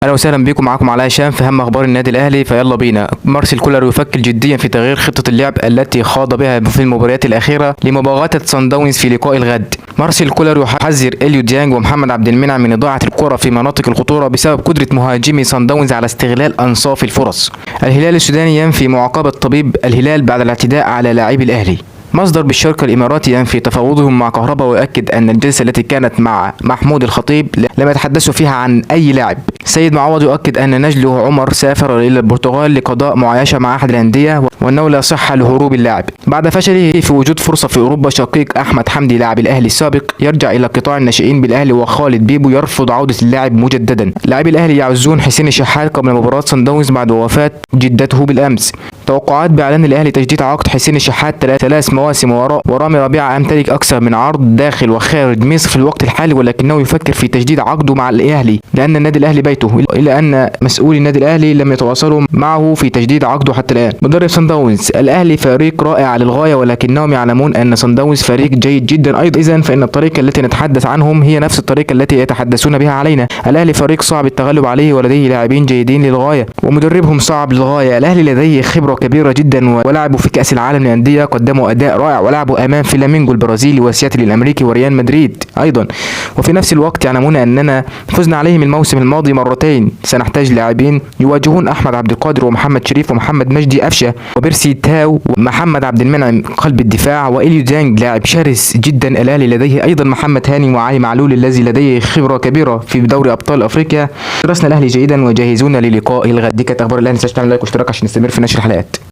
اهلا وسهلا بكم، معاكم علاء هشام في اهم اخبار النادي الاهلي. فيلا بينا. مارسيل كولر يفكر جديا في تغيير خطه اللعب التي خاض بها في المباريات الاخيره لمباغته صن داونز في لقاء الغد. مارسيل كولر يحذر اليو ديانج ومحمد عبد المنعم من اضاعه الكره في مناطق الخطوره بسبب قدره مهاجمي صن داونز على استغلال انصاف الفرص. الهلال السوداني ينفي معاقبه طبيب الهلال بعد الاعتداء على لاعبي الاهلي. مصدر بالشرق الإماراتي ينفي تفاوضهم مع كهربا ويؤكد أن الجلسة التي كانت مع محمود الخطيب لم يتحدثوا فيها عن أي لاعب. سيد معوض يؤكد أن نجله عمر سافر إلى البرتغال لقضاء معايشة مع أحد الأندية وأنه لا صحة لهروب اللاعب بعد فشله في وجود فرصة في أوروبا. شقيق أحمد حمدي لاعب الأهلي السابق يرجع إلى قطاع الناشئين بالأهلي، وخالد بيبو يرفض عودة اللاعب مجددا. لاعبي الأهلي يعزون حسين الشحات قبل مباراة صن داونز بعد وفاة جدته بالأمس. توقعات بإعلان الأهلي تجديد عقد حسين الشحات 3 مواسم ورامي ربيعة يمتلك أكثر من عرض داخل وخارج مصر في الوقت الحالي، ولكنه يفكر في تجديد عقده مع الأهلي لأن النادي الأهلي بيته، إلا أن مسؤولي النادي الأهلي لم يتواصلوا معه في تجديد عقده حتى الآن. مدرب صن داونز: الأهلي فريق رائع للغاية، ولكنهم يعلمون أن صن داونز فريق جيد جدا أيضا، إذن فإن الطريقة التي نتحدث عنهم هي نفس الطريقة التي يتحدثون بها علينا. الأهلي فريق صعب التغلب عليه ولديه لاعبين جيدين للغاية ومدربهم صعب للغاية. الأهلي لديه خبرة كبيرة جدا ولعبوا في كأس العالم للأندية، قدموا أداء رائع ولعبوا أمام فلامينغو البرازيلي وسياتل الأمريكي وريال مدريد أيضا، وفي نفس الوقت يعلمون أننا فزنا عليهم الموسم الماضي مرتين. سنحتاج لاعبين يواجهون أحمد عبد القادر ومحمد شريف ومحمد مجدي أفشة وبيرسي تاو ومحمد عبد المنعم قلب الدفاع وإليو ديانج لاعب شرس جدا. الأهلي لديه أيضا محمد هاني وعلي معلول الذي لديه خبرة كبيرة في دوري أبطال أفريقيا. درسنا الأهلي جيدا وجاهزون للقاء الغد. دي كانت أخبار الأهلي. ما تنساش تعمل لايك واشتراك عشان نستمر في نشر الحلقات.